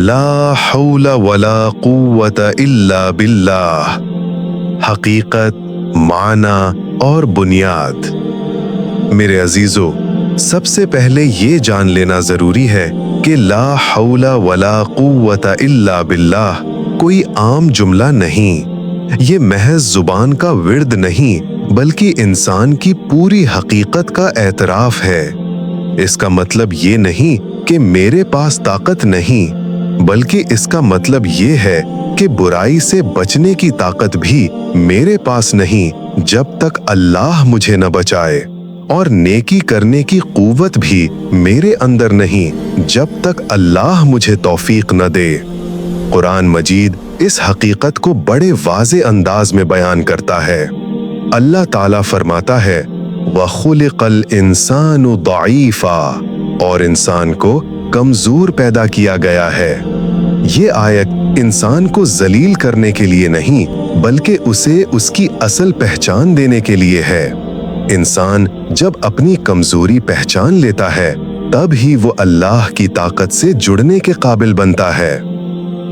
لا حول ولا قوت الا باللہ، حقیقت، معنی اور بنیاد۔ میرے عزیزو، سب سے پہلے یہ جان لینا ضروری ہے کہ لا حول ولا قوت الا باللہ کوئی عام جملہ نہیں، یہ محض زبان کا ورد نہیں بلکہ انسان کی پوری حقیقت کا اعتراف ہے۔ اس کا مطلب یہ نہیں کہ میرے پاس طاقت نہیں، بلکہ اس کا مطلب یہ ہے کہ برائی سے بچنے کی طاقت بھی میرے پاس نہیں جب تک اللہ مجھے نہ بچائے، اور نیکی کرنے کی قوت بھی میرے اندر نہیں جب تک اللہ مجھے توفیق نہ دے۔ قرآن مجید اس حقیقت کو بڑے واضح انداز میں بیان کرتا ہے۔ اللہ تعالیٰ فرماتا ہے وَخُلِقَ الْإِنسَانُ ضَعِيفًا، اور انسان کو کمزور پیدا کیا گیا ہے۔ یہ آیت انسان کو ذلیل کرنے کے لیے نہیں بلکہ اسے اس کی اصل پہچان دینے کے لیے ہے۔ انسان جب اپنی کمزوری پہچان لیتا ہے تب ہی وہ اللہ کی طاقت سے جڑنے کے قابل بنتا ہے۔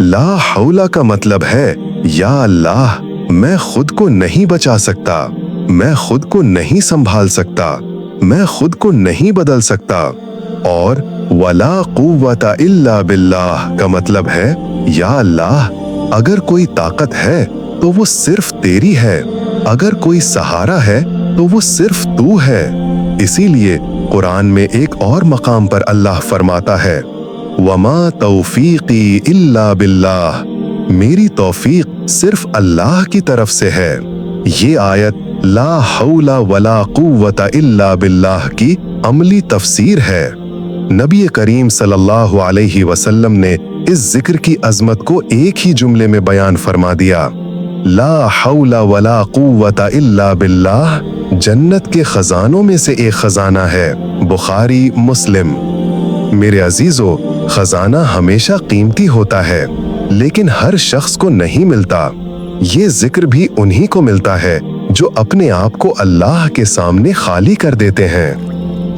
لا حول کا مطلب ہے یا اللہ، میں خود کو نہیں بچا سکتا، میں خود کو نہیں سنبھال سکتا، میں خود کو نہیں بدل سکتا۔ اور ولا قوت الا باللہ کا مطلب ہے یا اللہ، اگر کوئی طاقت ہے تو وہ صرف تیری ہے، اگر کوئی سہارا ہے تو وہ صرف تو ہے۔ اسی لیے قرآن میں ایک اور مقام پر اللہ فرماتا ہے وما توفیقی الا باللہ، میری توفیق صرف اللہ کی طرف سے ہے۔ یہ آیت لا حول ولا قوت الا باللہ کی عملی تفسیر ہے۔ نبی کریم صلی اللہ علیہ وسلم نے اس ذکر کی عظمت کو ایک ہی جملے میں بیان فرما دیا۔ لا حول ولا قوت الا باللہ جنت کے خزانوں میں سے ایک خزانہ ہے، بخاری مسلم۔ میرے عزیزو، خزانہ ہمیشہ قیمتی ہوتا ہے لیکن ہر شخص کو نہیں ملتا۔ یہ ذکر بھی انہی کو ملتا ہے جو اپنے آپ کو اللہ کے سامنے خالی کر دیتے ہیں۔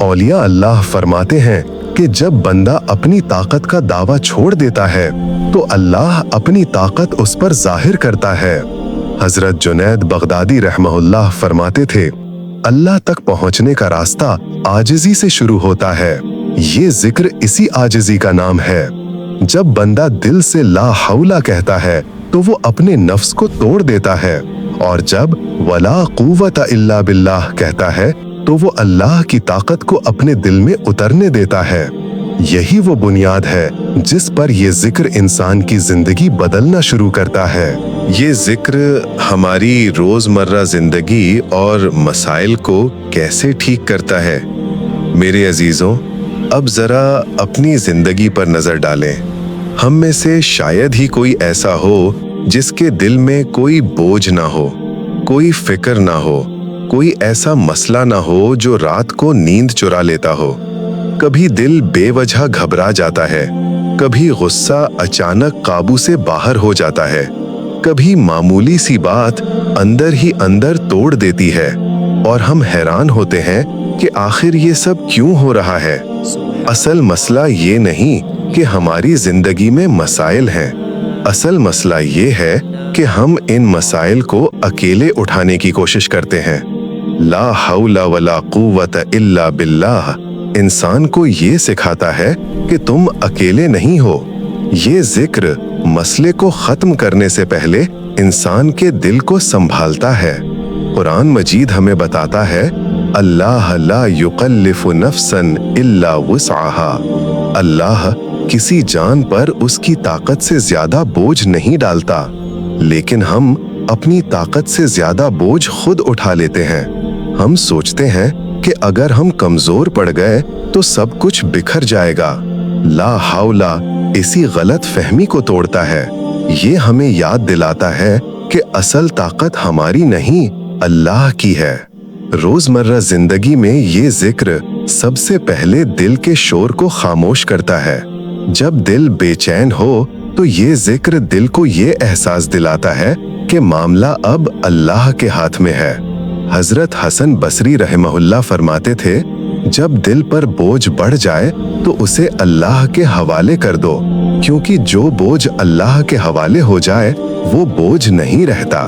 اولیاء اللہ فرماتے ہیں کہ جب بندہ اپنی طاقت کا دعویٰ چھوڑ دیتا ہے تو اللہ اپنی طاقت اس پر ظاہر کرتا ہے۔ حضرت جنید بغدادی رحمہ اللہ فرماتے تھے اللہ تک پہنچنے کا راستہ عاجزی سے شروع ہوتا ہے، یہ ذکر اسی عاجزی کا نام ہے۔ جب بندہ دل سے لا حول کہتا ہے تو وہ اپنے نفس کو توڑ دیتا ہے، اور جب ولا قوت الا باللہ کہتا ہے تو وہ اللہ کی طاقت کو اپنے دل میں اترنے دیتا ہے۔ یہی وہ بنیاد ہے جس پر یہ ذکر انسان کی زندگی بدلنا شروع کرتا ہے۔ یہ ذکر ہماری روزمرہ زندگی اور مسائل کو کیسے ٹھیک کرتا ہے؟ میرے عزیزوں، اب ذرا اپنی زندگی پر نظر ڈالیں۔ ہم میں سے شاید ہی کوئی ایسا ہو جس کے دل میں کوئی بوجھ نہ ہو، کوئی فکر نہ ہو، کوئی ایسا مسئلہ نہ ہو جو رات کو نیند چرا لیتا ہو۔ کبھی دل بے وجہ گھبرا جاتا ہے، کبھی غصہ اچانک قابو سے باہر ہو جاتا ہے، کبھی معمولی سی بات اندر ہی اندر توڑ دیتی ہے، اور ہم حیران ہوتے ہیں کہ آخر یہ سب کیوں ہو رہا ہے۔ اصل مسئلہ یہ نہیں کہ ہماری زندگی میں مسائل ہیں، اصل مسئلہ یہ ہے کہ ہم ان مسائل کو اکیلے اٹھانے کی کوشش کرتے ہیں۔ لا حول ولا قوت الا باللہ انسان کو یہ سکھاتا ہے کہ تم اکیلے نہیں ہو۔ یہ ذکر مسئلے کو ختم کرنے سے پہلے انسان کے دل کو سنبھالتا ہے۔ قرآن مجید ہمیں بتاتا ہے اللہ لا یکلف نفسا الا وسعها، اللہ کسی جان پر اس کی طاقت سے زیادہ بوجھ نہیں ڈالتا، لیکن ہم اپنی طاقت سے زیادہ بوجھ خود اٹھا لیتے ہیں۔ ہم سوچتے ہیں کہ اگر ہم کمزور پڑ گئے تو سب کچھ بکھر جائے گا۔ لا حول اسی غلط فہمی کو توڑتا ہے۔ یہ ہمیں یاد دلاتا ہے کہ اصل طاقت ہماری نہیں، اللہ کی ہے۔ روزمرہ زندگی میں یہ ذکر سب سے پہلے دل کے شور کو خاموش کرتا ہے۔ جب دل بے چین ہو تو یہ ذکر دل کو یہ احساس دلاتا ہے کہ معاملہ اب اللہ کے ہاتھ میں ہے۔ حضرت حسن بصری رحمہ اللہ فرماتے تھے जब दिल पर बोझ बढ़ जाए तो उसे अल्लाह के हवाले कर दो, क्योंकि जो बोझ अल्लाह के हवाले हो जाए वो बोझ नहीं रहता।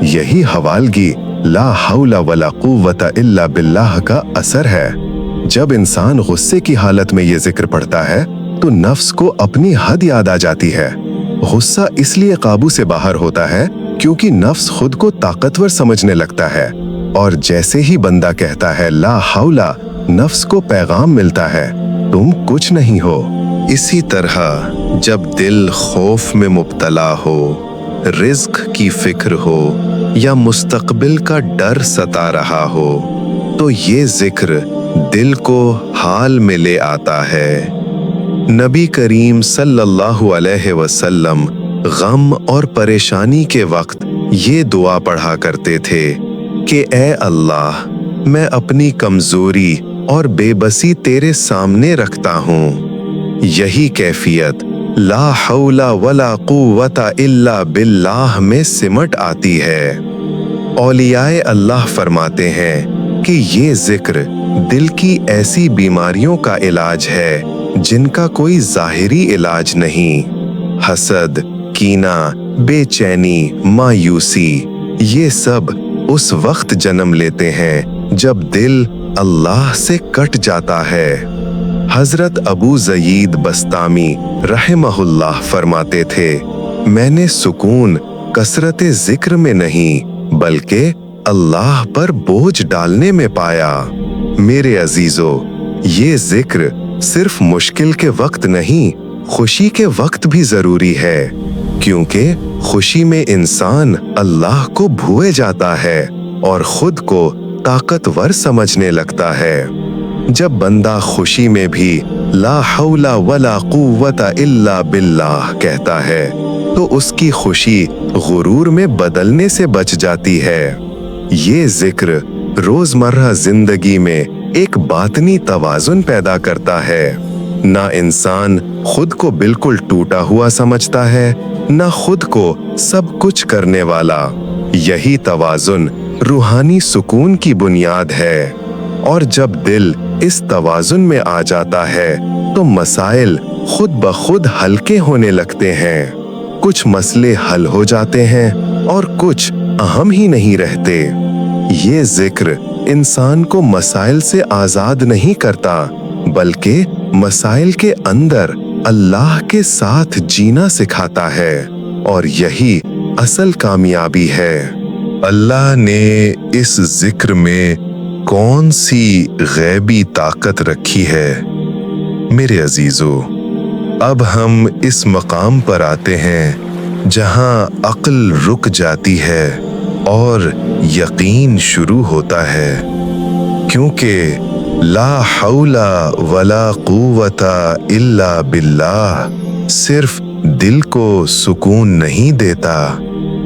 यही हवालगी ला हौला वला कुव्वता इल्ला बिल्लाह का असर है। जब इंसान गुस्से की हालत में ये जिक्र पढ़ता है तो नफ्स को अपनी हद याद आ जाती है। गुस्सा इसलिए काबू से बाहर होता है क्योंकि नफ्स खुद को ताकतवर समझने लगता है, और जैसे ही बंदा कहता है ला हौला, नफ्स को पैगाम मिलता है तुम कुछ नहीं हो। इसी तरह जब दिल खौफ में मुब्तला हो, रिज्क की फिक्र हो या मुस्तकबिल का डर सता रहा हो तो ये जिक्र दिल को हाल में ले आता है। नबी करीम सल्लल्लाहु अलैहि वसल्लम गम और परेशानी के वक्त ये दुआ पढ़ा करते थे कि ए अल्लाह, मैं अपनी कमजोरी और बेबसी तेरे सामने रखता हूँ। यही कैफियत ला हौला वला कुव्वता इल्ला बिल्लाह में सिमट आती है। औलियाए अल्लाह फरमाते हैं कि ये जिक्र दिल की ऐसी बीमारियों का इलाज है जिनका कोई जाहिरी इलाज नहीं। हसद, कीना, बेचैनी, मायूसी, ये सब उस वक्त जन्म लेते हैं जब दिल अल्लाह से कट जाता है। हजरत अबू ज़ईद बस्तामी रहमहुल्लाह फरमाते थे, मैंने सुकून कसरत जिक्र में नहीं बल्कि अल्लाह पर बोझ डालने में पाया। मेरे अजीजों, ये जिक्र सिर्फ मुश्किल के वक्त नहीं, खुशी के वक्त भी जरूरी है, क्योंकि खुशी में इंसान अल्लाह को भूल जाता है और खुद को ताकतवर समझने लगता है। जब बंदा खुशी में भी ला हौला वला कुव्वता इल्ला बिल्लाह कहता है तो उसकी खुशी गुरूर में बदलने से बच जाती है। ये जिक्र रोजमर्रा जिंदगी में एक बातनी तवाजुन पैदा करता है। ना इंसान खुद को बिल्कुल टूटा हुआ समझता है, ना खुद को सब कुछ करने वाला। यही तवाजुन रूहानी सुकून की बुनियाद है, और जब दिल इस तवाजुन में आ जाता है तो मसाइल खुद ब खुद हल्के होने लगते हैं। कुछ मसले हल हो जाते हैं और कुछ अहम ही नहीं रहते। ये जिक्र इंसान को मसाइल से आजाद नहीं करता, बल्कि मसाइल के अंदर अल्लाह के साथ जीना सिखाता है, और यही असल कामयाबी है। अल्लाह ने इस जिक्र में कौन सी गैबी ताकत रखी है? मेरे अजीजों, अब हम इस मकाम पर आते हैं जहां अक्ल रुक जाती है और यकीन शुरू होता है, क्योंकि ला हौला वला कुव्वता इल्ला बिल्लाह सिर्फ दिल को सुकून नहीं देता,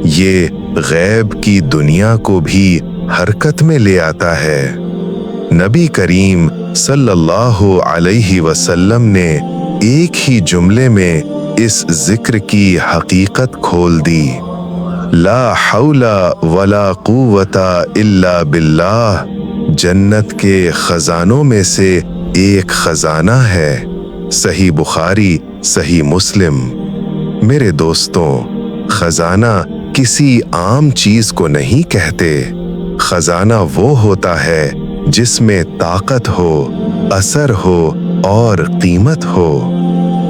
ये गैब की दुनिया को भी हरकत में ले आता है। नबी करीम सल्लल्लाहु अलैहि वसल्लम ने एक ही जुमले में इस जिक्र की हकीकत खोल दी। ला हौला वला कुव्वता इल्ला बिल्लाह जन्नत के खजानों में से एक खजाना है। सही बुखारी, सही मुस्लिम। मेरे दोस्तों, खजाना किसी आम चीज को नहीं कहते। खजाना वो होता है जिसमें ताकत हो, असर हो और कीमत हो,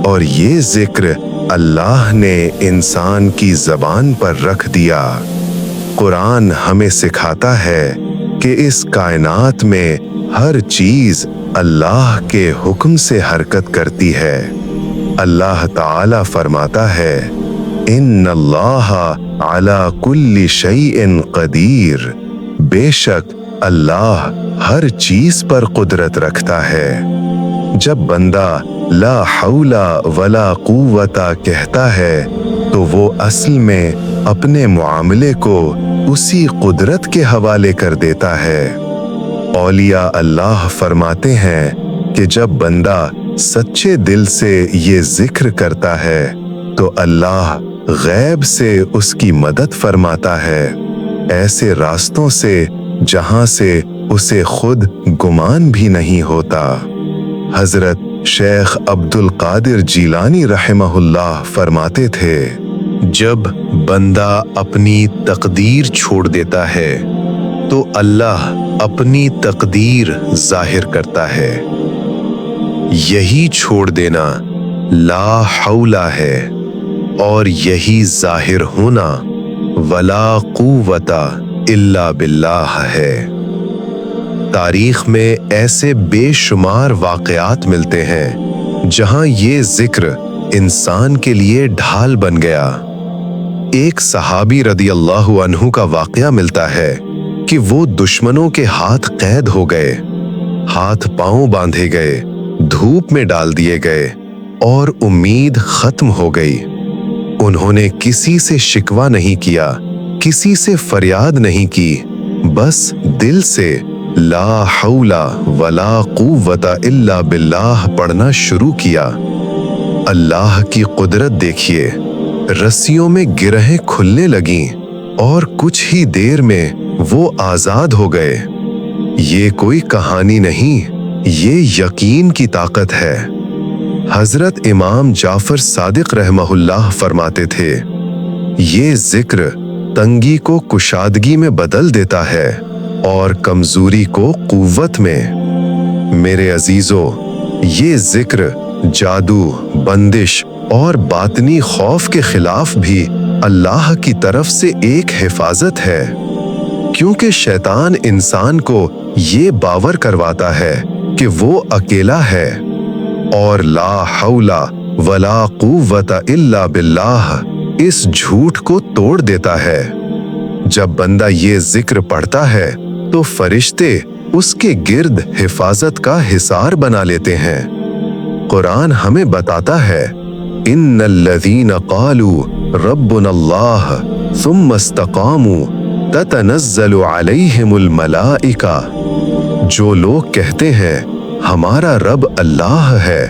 और ये जिक्र अल्लाह ने इंसान की ज़बान पर रख दिया। कुरान हमें सिखाता है कि इस कायनात में हर चीज अल्लाह के हुक्म से हरकत करती है। अल्लाह ताला फरमाता है, इन्नल्लाह अला कुल्ली शैइन कदीर, बेशक अल्लाह हर चीज पर कुदरत रखता है। जब बंदा ला हौला वला कुव्वता कहता है तो वो असल में अपने मुआमले को उसी कुदरत के हवाले कर देता है। औलिया अल्लाह फरमाते हैं कि जब बंदा सच्चे दिल से ये जिक्र करता है तो अल्लाह गैब से उसकी मदद फरमाता है, ऐसे रास्तों से जहां से उसे खुद गुमान भी नहीं होता। हजरत शेख अब्दुल कादिर जीलानी रहमहुल्लाह फरमाते थे, जब बंदा अपनी तकदीर छोड़ देता है तो अल्लाह अपनी तकदीर जाहिर करता है। यही छोड़ देना ला हौला है और यही जाहिर होना वला कुव्वता इल्ला बिल्लाह है। तारीख में ऐसे बेशुमार वाक़यात मिलते हैं जहां ये जिक्र इंसान के लिए ढाल बन गया। एक सहाबी रदी अल्लाहु अन्हु का वाक़या मिलता है कि वो दुश्मनों के हाथ कैद हो गए, हाथ पांव बांधे गए, धूप में डाल दिए गए और उम्मीद खत्म हो गई। उन्होंने किसी से शिकवा नहीं किया, किसी से फरियाद नहीं की, बस दिल से ला हौला वला कुव्वता इल्ला बिल्लाह पढ़ना शुरू किया। अल्लाह की कुदरत देखिए, रस्सियों में गिरहें खुलने लगीं और कुछ ही देर में वो आजाद हो गए। ये कोई कहानी नहीं, ये यकीन की ताकत है। हजरत इमाम जाफर सादिक रहमहुल्लाह फरमाते थे, ये जिक्र तंगी को कुशादगी में बदल देता है और कमजोरी को कुव्वत में। मेरे अजीजों, ये जिक्र जादू, बंदिश और बातनी खौफ के खिलाफ भी अल्लाह की तरफ से एक हिफाजत है, क्योंकि शैतान इंसान को ये बावर करवाता है कि वो अकेला है और ला हौला वला कुव्वता इल्ला बिल्लाह इस झूठ को तोड़ देता है। जब बंदा ये जिक्र पढ़ता है तो फरिश्ते उसके गिर्द हिफाजत का हिसार बना लेते हैं। कुरान हमें बताता है, इन्नल्लज़ीना क़ालू रब्बुनल्लाह सुम्मा इस्तक़ामू ततनज़्ज़लु अलैहिमुल मलाइका। जो लोग कहते हैं हमारा रब अल्लाह है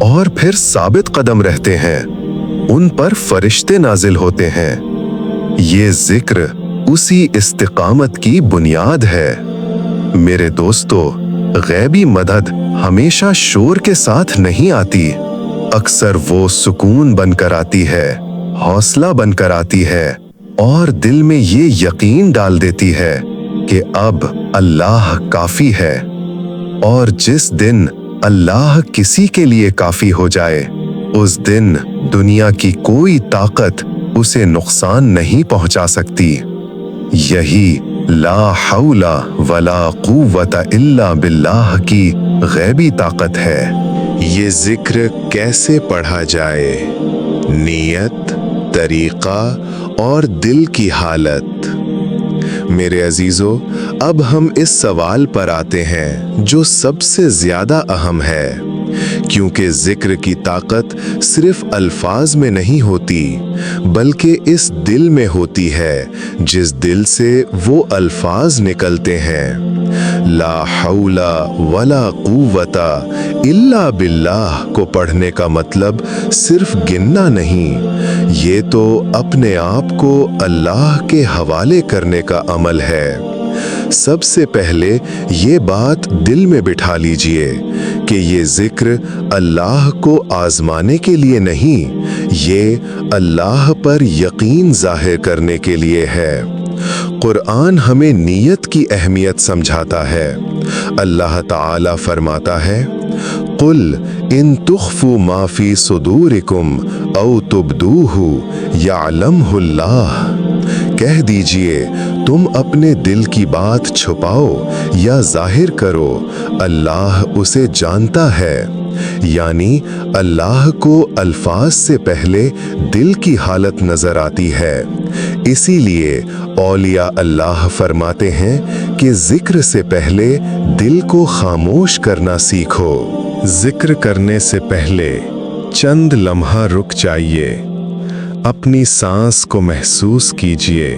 और फिर साबित कदम रहते हैं, उन पर फरिश्ते नाजिल होते हैं। ये जिक्र उसी इस्तिकामत की बुनियाद है। मेरे दोस्तों, गैबी मदद हमेशा शोर के साथ नहीं आती, अक्सर वो सुकून बनकर आती है, हौसला बनकर आती है और दिल में ये यकीन डाल देती है कि अब अल्लाह काफी है। और जिस दिन अल्लाह किसी के लिए काफी हो जाए, उस दिन दुनिया की कोई ताकत उसे नुकसान नहीं पहुंचा सकती। यही ला हौला वला कुव्वता इल्ला बिल्लाह की गैबी ताकत है। ये जिक्र कैसे पढ़ा जाए? नियत, तरीका और दिल की हालत। मेरे अजीजों, अब हम इस सवाल पर आते हैं जो सबसे ज्यादा अहम है, क्योंकि जिक्र की ताकत सिर्फ अल्फाज में नहीं होती, बल्कि इस दिल में होती है जिस दिल से वो अल्फाज निकलते हैं। ला हौला वला कुव्वता इल्ला बिल्लाह को पढ़ने का मतलब सिर्फ गिनना नहीं, ये तो अपने आप को अल्लाह के हवाले करने का अमल है। सबसे पहले ये बात दिल में बिठा लीजिए कि ये जिक्र अल्लाह को आजमाने के लिए नहीं, ये अल्लाह पर यकीन जाहिर करने के लिए है। कुरान हमें नीयत की अहमियत समझाता है। अल्लाह ताला फरमाता है, कुल इन तुख्फू मा फी सुदूरिकुम औ तुब्दूहु यअलमुहुल्लाह। कह दीजिए, तुम अपने दिल की बात छुपाओ या जाहिर करो, अल्लाह उसे जानता है। यानी अल्लाह को अल्फाज से पहले दिल की हालत नजर आती है। इसीलिए औलिया अल्लाह फरमाते हैं कि जिक्र से पहले दिल को खामोश करना सीखो। जिक्र करने से पहले चंद लम्हा रुक जाइए, अपनी सांस को महसूस कीजिए।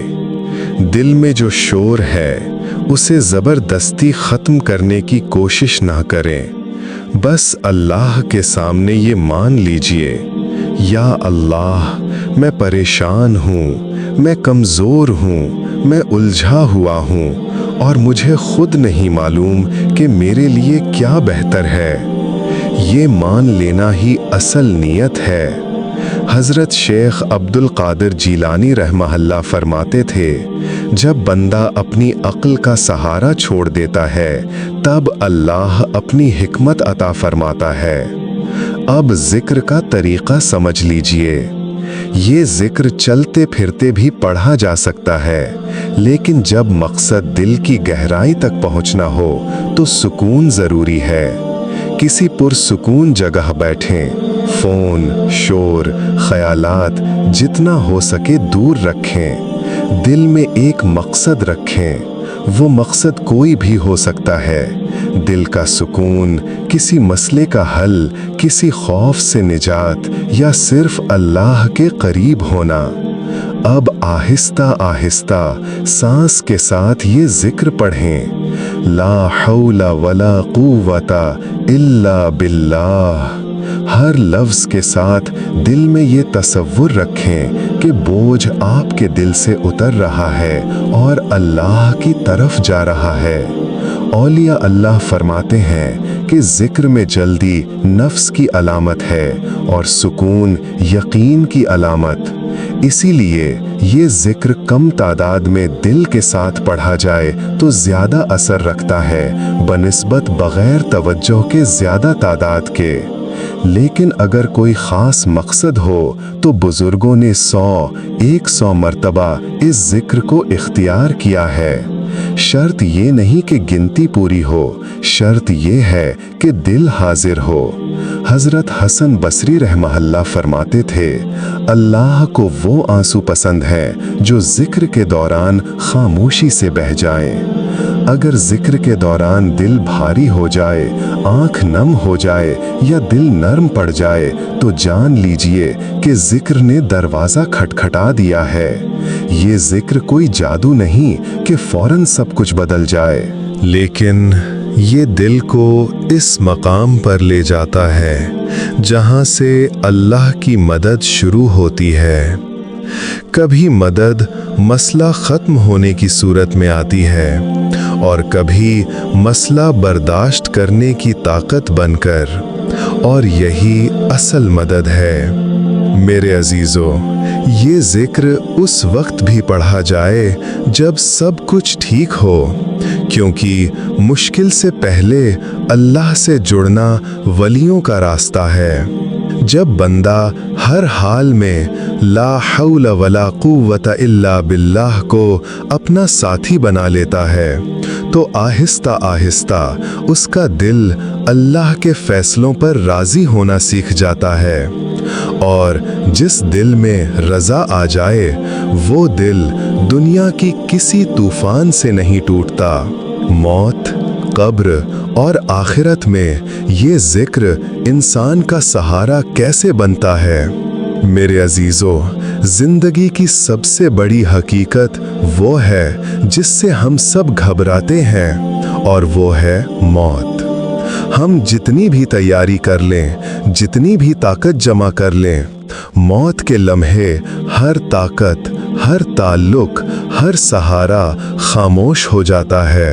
दिल में जो शोर है उसे ज़बरदस्ती ख़त्म करने की कोशिश ना करें। बस अल्लाह के सामने ये मान लीजिए, या अल्लाह, मैं परेशान हूँ, मैं कमज़ोर हूँ, मैं उलझा हुआ हूँ اور مجھے خود نہیں معلوم کہ میرے لیے کیا بہتر ہے۔ یہ مان لینا ہی اصل نیت ہے۔ حضرت شیخ عبد القادر جیلانی رحمہ اللہ فرماتے تھے، جب بندہ اپنی عقل کا سہارا چھوڑ دیتا ہے تب اللہ اپنی حکمت عطا فرماتا ہے۔ اب ذکر کا طریقہ سمجھ لیجئے۔ یہ ذکر چلتے پھرتے بھی پڑھا جا سکتا ہے، لیکن جب مقصد دل کی گہرائی تک پہنچنا ہو تو سکون ضروری ہے۔ کسی پرسکون جگہ بیٹھیں، فون، شور، خیالات جتنا ہو سکے دور رکھیں، دل میں ایک مقصد رکھیں۔ وہ مقصد کوئی بھی ہو سکتا ہے، دل کا سکون، کسی مسئلے کا حل، کسی خوف سے نجات، یا صرف اللہ کے قریب ہونا۔ اب آہستہ آہستہ سانس کے ساتھ یہ ذکر پڑھیں، لا حول ولا قوت الا باللہ۔ ہر لفظ کے ساتھ دل میں یہ تصور رکھیں کہ بوجھ آپ کے دل سے اتر رہا ہے اور اللہ کی طرف جا رہا ہے۔ اولیاء اللہ فرماتے ہیں کہ ذکر میں جلدی نفس کی علامت ہے اور سکون یقین کی علامت۔ اسی لیے یہ ذکر کم تعداد میں دل کے ساتھ پڑھا جائے تو زیادہ اثر رکھتا ہے بنسبت بغیر توجہ کے زیادہ تعداد کے۔ لیکن اگر کوئی خاص مقصد ہو تو بزرگوں نے 100 مرتبہ اس ذکر کو اختیار کیا ہے۔ شرط یہ نہیں کہ گنتی پوری ہو، شرط یہ ہے کہ دل حاضر ہو۔ حضرت حسن بصری رحمہ اللہ فرماتے تھے، اللہ کو وہ آنسو پسند ہیں جو ذکر کے دوران خاموشی سے بہہ جائیں۔ اگر ذکر کے دوران دل بھاری ہو جائے، آنکھ نم ہو جائے یا دل نرم پڑ جائے تو جان لیجئے کہ ذکر نے دروازہ کھٹکھٹا دیا ہے۔ یہ ذکر کوئی جادو نہیں کہ فوراً سب کچھ بدل جائے، لیکن یہ دل کو اس مقام پر لے جاتا ہے جہاں سے اللہ کی مدد شروع ہوتی ہے۔ کبھی مدد مسئلہ ختم ہونے کی صورت میں آتی ہے اور کبھی مسئلہ برداشت کرنے کی طاقت بن کر، اور یہی اصل مدد ہے۔ میرے عزیزو، یہ ذکر اس وقت بھی پڑھا جائے جب سب کچھ ٹھیک ہو، کیونکہ مشکل سے پہلے اللہ سے جڑنا ولیوں کا راستہ ہے۔ جب بندہ ہر حال میں لا حول ولا قوت الا باللہ کو اپنا ساتھی بنا لیتا ہے تو آہستہ آہستہ اس کا دل اللہ کے فیصلوں پر راضی ہونا سیکھ جاتا ہے، اور جس دل میں رضا آ جائے وہ دل دنیا کی کسی طوفان سے نہیں ٹوٹتا۔ موت، قبر اور آخرت میں یہ ذکر انسان کا سہارا کیسے بنتا ہے؟ میرے عزیزو، زندگی کی سب سے بڑی حقیقت وہ ہے جس سے ہم سب گھبراتے ہیں، اور وہ ہے موت۔ ہم جتنی بھی تیاری کر لیں، جتنی بھی طاقت جمع کر لیں، موت کے لمحے ہر طاقت، ہر تعلق، ہر سہارا خاموش ہو جاتا ہے۔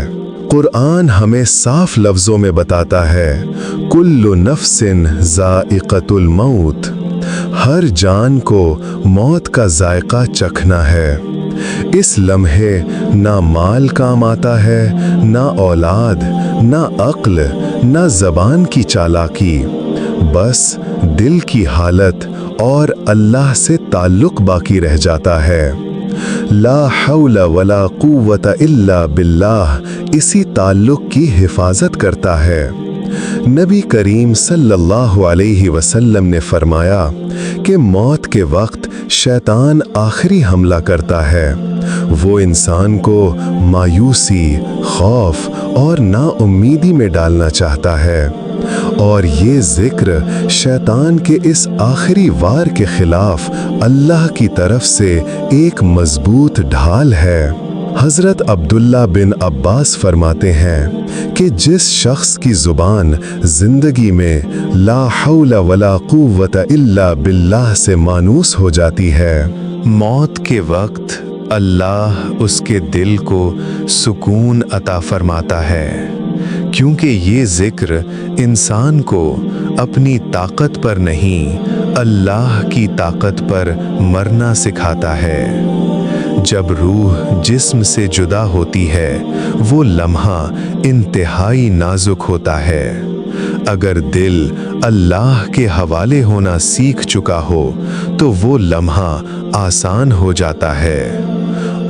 قرآن ہمیں صاف لفظوں میں بتاتا ہے، کل نفس ذائقۃ الموت، ہر جان کو موت کا ذائقہ چکھنا ہے۔ اس لمحے نہ مال کام آتا ہے، نہ اولاد، نہ عقل، نہ زبان کی چالاکی، بس دل کی حالت اور اللہ سے تعلق باقی رہ جاتا ہے۔ لا حول ولا قوت الا باللہ اسی تعلق کی حفاظت کرتا ہے۔ نبی کریم صلی اللہ علیہ وسلم نے فرمایا کہ موت کے وقت شیطان آخری حملہ کرتا ہے۔ وہ انسان کو مایوسی، خوف اور نا امیدی میں ڈالنا چاہتا ہے، اور یہ ذکر شیطان کے اس آخری وار کے خلاف اللہ کی طرف سے ایک مضبوط ڈھال ہے۔ حضرت عبداللہ بن عباس فرماتے ہیں کہ جس شخص کی زبان زندگی میں لا حول ولا قوت الا باللہ سے مانوس ہو جاتی ہے، موت کے وقت अल्लाह उसके दिल को सुकून अता फरमाता है, क्योंकि ये जिक्र इंसान को अपनी ताकत पर नहीं, अल्लाह की ताकत पर मरना सिखाता है। जब रूह जिस्म से जुदा होती है, वो लम्हा इंतहाई नाजुक होता है। अगर दिल अल्लाह के हवाले होना सीख चुका हो तो वो लम्हा आसान हो जाता है।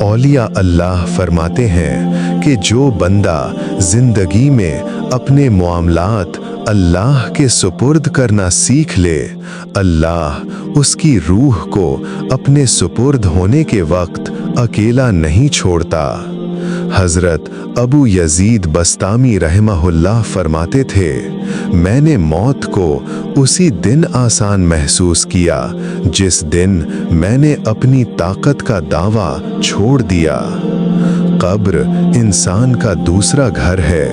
औलिया अल्लाह फरमाते हैं कि जो बंदा जिंदगी में अपने मामलात अल्लाह के सुपुर्द करना सीख ले, अल्लाह उसकी रूह को अपने सुपुर्द होने के वक्त अकेला नहीं छोड़ता। हजरत अबू यजीद बस्तामी रहमहुल्लाह फरमाते थे, मैंने मौत को उसी दिन आसान महसूस किया जिस दिन मैंने अपनी ताकत का दावा छोड़ दिया। कब्र इंसान का दूसरा घर है।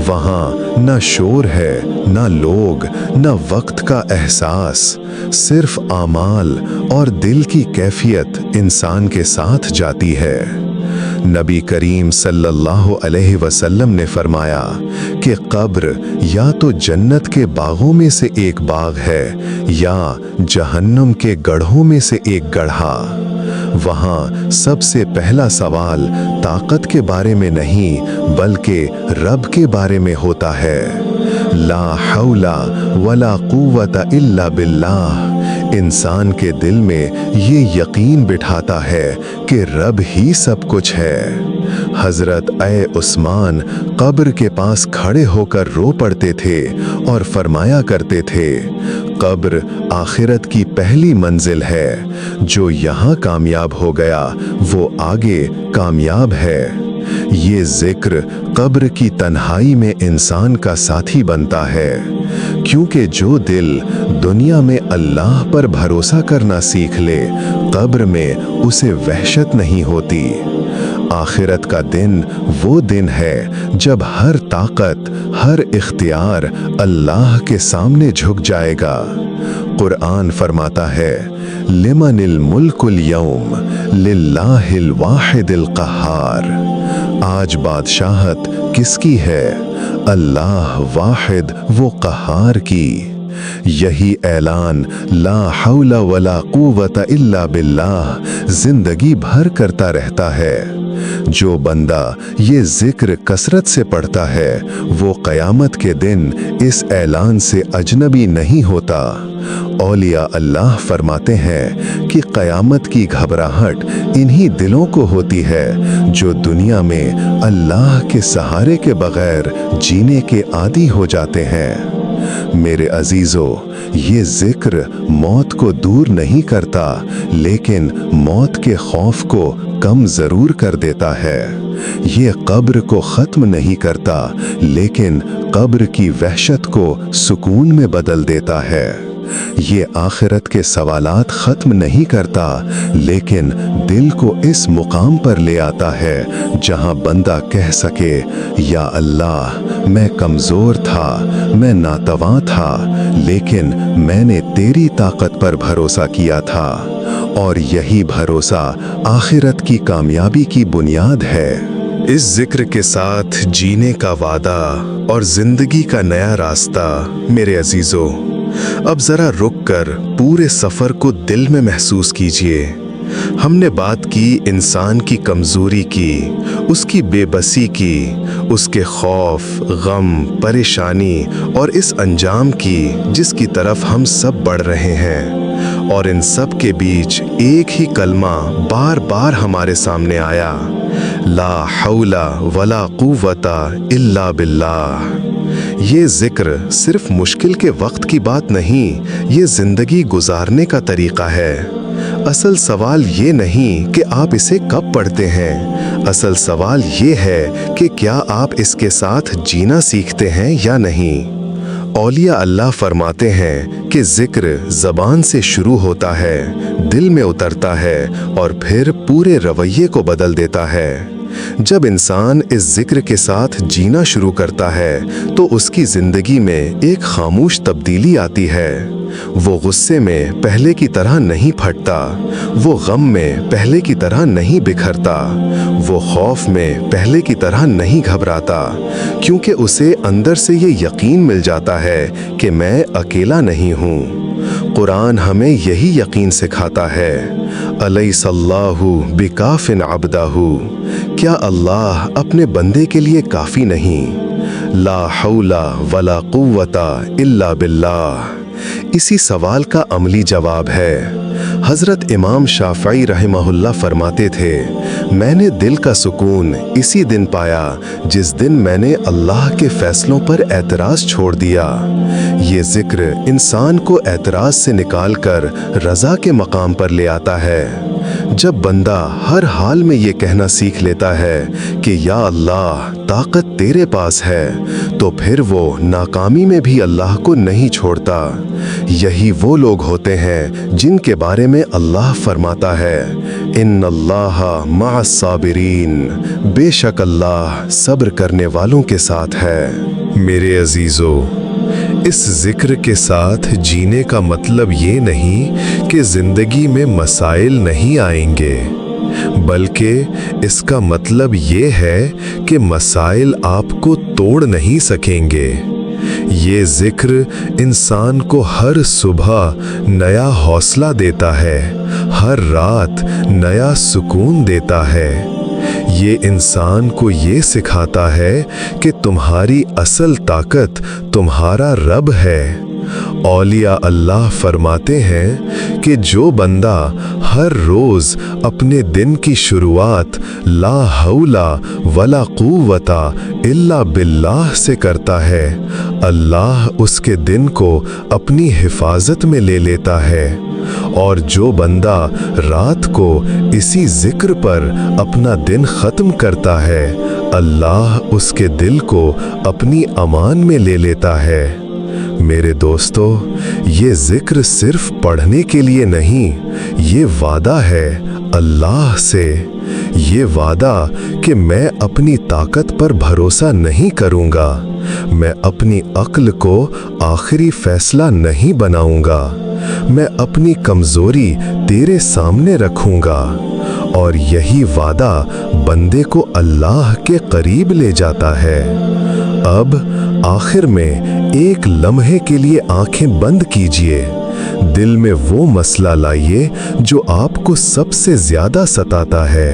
वहाँ न शोर है, न लोग, न वक्त का एहसास, सिर्फ आमाल और दिल की कैफियत इंसान के साथ जाती है। नबी करीम सल्लल्लाहु अलैहि वसल्लम ने फरमाया कि कब्र या तो जन्नत के बागों में से एक बाग है या जहन्नम के गढ़ों में से एक गढ़ा। वहाँ सबसे पहला सवाल ताकत के बारे में नहीं बल्कि रब के बारे में होता है। ला हौला वला कुव्वता इल्ला बिल्लाह। इंसान के दिल में ये यकीन बिठाता है कि रब ही सब कुछ है। हजरत ए उस्मान कब्र के पास खड़े होकर रो पड़ते थे और फरमाया करते थे, कब्र आखिरत की पहली मंजिल है। जो यहाँ कामयाब हो गया वो आगे कामयाब है। ये जिक्र कब्र की तन्हाई में इंसान का साथी बनता है, क्योंकि जो दिल दुनिया में अल्लाह पर भरोसा करना सीख ले, कब्र में उसे वहशत नहीं होती। आखिरत का दिन वो दिन है जब हर ताकत, हर इख्तियार अल्लाह के सामने झुक जाएगा। कुरान फरमाता है, लिमनिल मुल्कुल यौम लिल्लाहिल वाहिदिल क़हार। आज बादशाहत किसकी है? अल्लाह वाहिद वो क़हार की। यही ऐलान ला हौला वला कुव्वता इल्ला बिल्लाह जिंदगी भर करता रहता है। जो बंदा ये जिक्र कसरत से पढ़ता है वो क़यामत के दिन इस ऐलान से अजनबी नहीं होता। औलिया अल्लाह फरमाते हैं कि क़यामत की घबराहट इन्हीं दिलों को होती है जो दुनिया में अल्लाह के सहारे के बगैर जीने के आदी हो जाते हैं। मेरे अजीजों, ये जिक्र मौत को दूर नहीं करता, लेकिन मौत के खौफ को कम जरूर कर देता है। ये कब्र को ख़त्म नहीं करता, लेकिन कब्र की वहशत को सुकून में बदल देता है। ये आखिरत के सवालात ख़त्म नहीं करता, लेकिन दिल को इस मुकाम पर ले आता है जहां बंदा कह सके, या अल्लाह, मैं कमज़ोर था, मैं नातवा था, लेकिन मैंने तेरी ताकत पर भरोसा किया था। और यही भरोसा आखिरत की कामयाबी की बुनियाद है। इस जिक्र के साथ जीने का वादा और जिंदगी का नया रास्ता। मेरे अजीजों, अब जरा रुक कर पूरे सफर को दिल में महसूस कीजिए। हमने बात की इंसान की कमजोरी की, उसकी बेबसी की, उसके खौफ, गम, परेशानी और इस अंजाम की जिसकी तरफ हम सब बढ़ रहे हैं। और इन सब के बीच एक ही कलमा बार बार हमारे सामने आया, ला हौला वला कुव्वता इल्ला बिल्लाह। ये जिक्र सिर्फ मुश्किल के वक्त की बात नहीं, ये जिंदगी गुजारने का तरीका है। असल सवाल ये नहीं कि आप इसे कब पढ़ते हैं, असल सवाल ये है कि क्या आप इसके साथ जीना सीखते हैं या नहीं। औलिया अल्लाह फरमाते हैं कि जिक्र ज़बान से शुरू होता है, दिल में उतरता है और फिर पूरे रवैये को बदल देता है। जब इंसान इस जिक्र के साथ जीना शुरू करता है तो उसकी जिंदगी में एक खामोश तब्दीली आती है। वो गुस्से में पहले की तरह नहीं फटता, वो गम में पहले की तरह नहीं बिखरता, वो खौफ में पहले की तरह नहीं घबराता, क्योंकि उसे अंदर से ये यकीन मिल जाता है कि मैं अकेला नहीं हूँ। कुरान हमें यही यकीन सिखाता है, अलैहिस्सल्लाहु बिकाफिन अब्दाहु, क्या अल्लाह अपने बंदे के लिए काफ़ी नहीं? ला हौला वला कुव्वता इल्ला बिल्लाह। इसी सवाल का अमली जवाब है, हज़रत इमाम शाफ़ई रहमहुल्लाह फरमाते थे, मैंने दिल का सुकून इसी दिन पाया जिस दिन मैंने अल्लाह के फ़ैसलों पर एतराज़ छोड़ दिया। ये ज़िक्र इंसान को एतराज़ से निकालकर रज़ा के मकाम पर ले आता है। जब बंदा हर हाल में ये कहना सीख लेता है कि या अल्लाह ताकत तेरे पास है, तो फिर वो नाकामी में भी अल्लाह को नहीं छोड़ता। यही वो लोग होते हैं जिनके बारे में अल्लाह फरमाता है, इन्नल्लाहा मअस साबिरीन, बेशक अल्लाह सब्र करने वालों के साथ है। मेरे अजीजों, इस जिक्र के साथ जीने का मतलब ये नहीं कि जिंदगी में मसाइल नहीं आएंगे, बल्कि इसका मतलब ये है कि मसाइल आपको तोड़ नहीं सकेंगे। ये जिक्र इंसान को हर सुबह नया हौसला देता है, हर रात नया सुकून देता है। ये इंसान को ये सिखाता है कि तुम्हारी असल ताकत तुम्हारा रब है। औलिया अल्लाह फरमाते हैं कि जो बंदा हर रोज़ अपने दिन की शुरुआत ला हौला वला कुव्वता इल्ला बिल्लाह से करता है, अल्लाह उसके दिन को अपनी हिफाजत में ले लेता है। और जो बंदा रात को इसी जिक्र पर अपना दिन ख़त्म करता है, अल्लाह उसके दिल को अपनी अमान में ले लेता है। मेरे दोस्तों, ये जिक्र सिर्फ पढ़ने के लिए नहीं, ये वादा है अल्लाह से। ये वादा कि मैं अपनी ताकत पर भरोसा नहीं करूँगा, मैं अपनी अक्ल को आखिरी फैसला नहीं बनाऊँगा, मैं अपनी कमज़ोरी तेरे सामने रखूँगा। और यही वादा बंदे को अल्लाह के करीब ले जाता है। अब आखिर में एक लम्हे के लिए आंखें बंद कीजिए, दिल में वो मसला लाइए जो आपको सबसे ज़्यादा सताता है,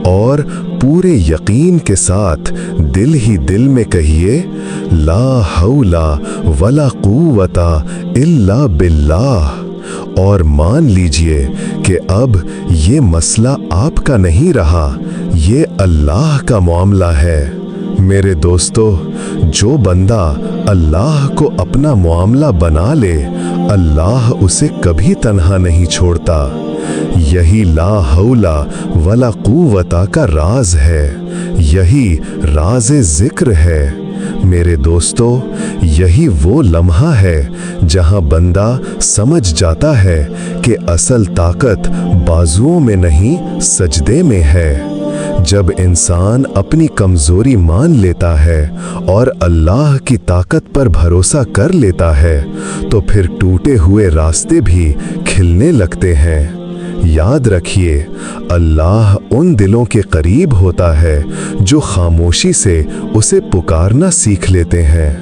और पूरे यकीन के साथ दिल ही दिल में कहिए, ला हौला वला कुव्वता इल्ला बिल्लाह। और मान लीजिए कि अब ये मसला आपका नहीं रहा, ये अल्लाह का मामला है। मेरे दोस्तों, जो बंदा अल्लाह को अपना मामला बना ले, अल्लाह उसे कभी तन्हा नहीं छोड़ता। यही ला हौला वला कुव्वता का राज है, यही राज जिक्र है। मेरे दोस्तों, यही वो लम्हा है जहां बंदा समझ जाता है कि असल ताकत बाजुओं में नहीं, सजदे में है। जब इंसान अपनी कमज़ोरी मान लेता है और अल्लाह की ताकत पर भरोसा कर लेता है, तो फिर टूटे हुए रास्ते भी खिलने लगते हैं। याद रखिए, अल्लाह उन दिलों के करीब होता है जो खामोशी से उसे पुकारना सीख लेते हैं।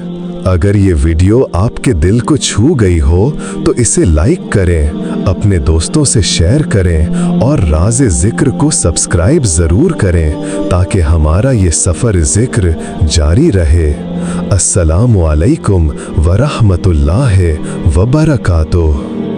अगर ये वीडियो आपके दिल को छू गई हो तो इसे लाइक करें, अपने दोस्तों से शेयर करें और राज़े ज़िक्र को सब्सक्राइब ज़रूर करें ताकि हमारा ये सफ़र ज़िक्र जारी रहे। अस्सलामु अलैकुम व रहमतुल्लाहि व बरकातुहू।